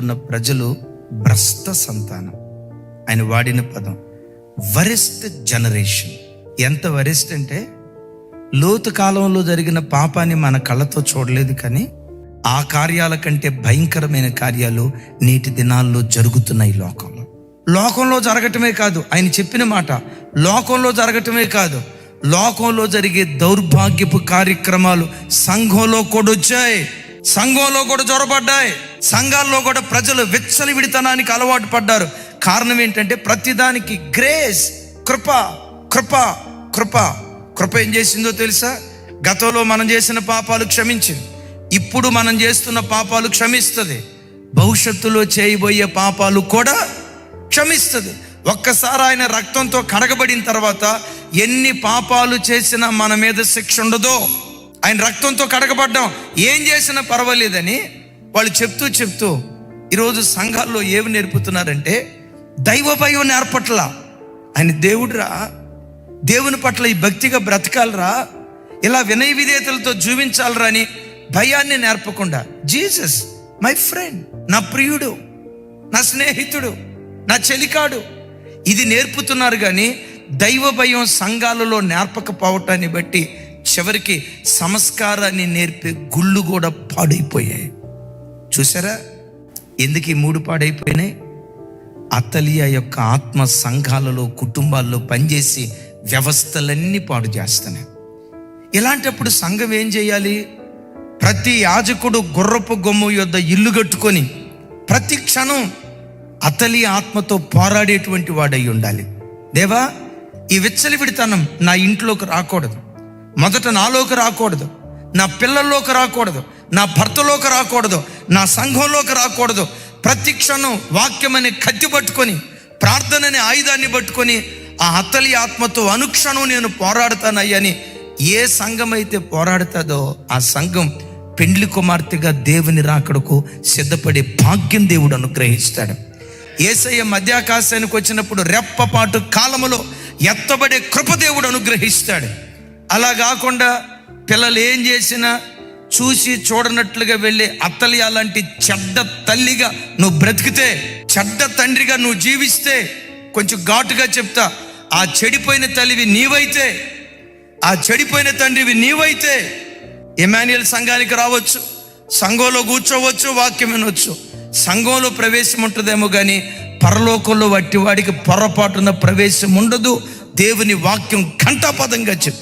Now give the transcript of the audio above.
ఉన్న ప్రజలు భ్రష్ట సంతానం. ఆయన వాడిన పదం వరెస్ట్ జనరేషన్. ఎంత వరెస్ట్ అంటే, లోతు కాలంలో జరిగిన పాపాన్ని మన కళ్ళతో చూడలేదు, కానీ ఆ కార్యాల కంటే భయంకరమైన కార్యాలు నేటి దినాల్లో జరుగుతున్నాయి లోకంలో జరగటమే కాదు, ఆయన చెప్పిన మాట, లోకంలో జరగటమే కాదు, లోకంలో జరిగే దౌర్భాగ్యపు కార్యక్రమాలు సంఘంలో కూడా వచ్చాయి, సంఘంలో కూడా జొరబడ్డాయి, సంఘాల్లో కూడా ప్రజలు విచ్చలవిడితనానికి అలవాటు పడ్డారు. కారణం ఏంటంటే, ప్రతిదానికి గ్రేస్, కృప కృప కృప. కృప ఏం చేసిందో తెలుసా? గతంలో మనం చేసిన పాపాలు క్షమించింది, ఇప్పుడు మనం చేస్తున్న పాపాలు క్షమిస్తుంది, భవిష్యత్తులో చేయబోయే పాపాలు కూడా క్షమిస్తుంది. ఒక్కసారి ఆయన రక్తంతో కడగబడిన తర్వాత ఎన్ని పాపాలు చేసినా మన మీద శిక్ష ఉండదో. ఆయన రక్తంతో కడగబడ్డాం, ఏం చేసినా పర్వాలేదని వాళ్ళు చెప్తూ ఈరోజు సంఘాల్లో ఏమి నేర్పుతున్నారంటే, దైవ భయం నేర్పట్లా. ఆయన దేవుడురా, దేవుని పట్ల ఈ భక్తిగా బ్రతకాలరా, ఇలా వినయ విధేయతలతో జీవించాలరా అని భయాన్ని నేర్పకుండా, జీసస్ మై ఫ్రెండ్, నా ప్రియుడు, నా స్నేహితుడు, నా చెలికాడు, ఇది నేర్పుతున్నారు. కానీ దైవ భయం సంఘాలలో నేర్పకపోవటాన్ని బట్టి చివరికి సంస్కారాన్ని నేర్పే గుళ్ళు కూడా పాడైపోయాయి. చూసారా ఎందుకు ఈ మూడు పాడైపోయినాయి? అతలియా యొక్క ఆత్మ సంఘాలలో, కుటుంబాల్లో పనిచేసి వ్యవస్థలన్నీ పాడు చేస్తున్నాయి. ఇలాంటప్పుడు సంఘం ఏం చేయాలి? ప్రతి యాజకుడు గుర్రపు గొమ్ము యొద్ద ఇల్లు కట్టుకొని ప్రతి క్షణం అతలియా ఆత్మతో పోరాడేటువంటి వాడై ఉండాలి. దేవా, ఈ విచ్చలవిడితనం నా ఇంట్లోకి రాకూడదు, మొదట నాలోకి రాకూడదు, నా పిల్లల్లోకి రాకూడదు, నా భర్తలోకి రాకూడదు, నా సంఘంలోకి రాకూడదు. ప్రతి క్షణం వాక్యం అనే కత్తి పట్టుకొని, ప్రార్థన అనే ఆయుధాన్ని పట్టుకొని ఆ అతలి ఆత్మతో అనుక్షణం నేను పోరాడతానయ్యని ఏ సంఘం అయితే పోరాడుతుందో ఆ సంఘం పెండ్లి కుమార్తెగా దేవుని రాకడకు సిద్ధపడే భాగ్యం దేవుడు అనుగ్రహిస్తాడు. యేసయ్య మధ్యాకాశానికి వచ్చినప్పుడు రెప్పపాటు కాలములో ఎత్తబడే కృప దేవుడు అనుగ్రహిస్తాడు. అలా కాకుండా పిల్లలు ఏం చేసినా చూసి చూడనట్లుగా వెళ్ళి అత్తలియా లాంటి చెడ్డ తల్లిగా నువ్వు బ్రతికితే, చెడ్డ తండ్రిగా నువ్వు జీవిస్తే, కొంచెం ఘాటుగా చెప్తా, ఆ చెడిపోయిన తల్లివి నీవైతే, ఆ చెడిపోయిన తండ్రివి నీవైతే ఎమాన్యుయల్ సంఘానికి రావచ్చు, సంఘంలో కూర్చోవచ్చు, వాక్యం వినొచ్చు, సంఘంలో ప్రవేశం ఉంటుందేమో కానీ పరలోకంలో వట్టి వాడికి పొరపాటున ప్రవేశం ఉండదు. దేవుని వాక్యం ఘంటాపదంగా చెప్పు.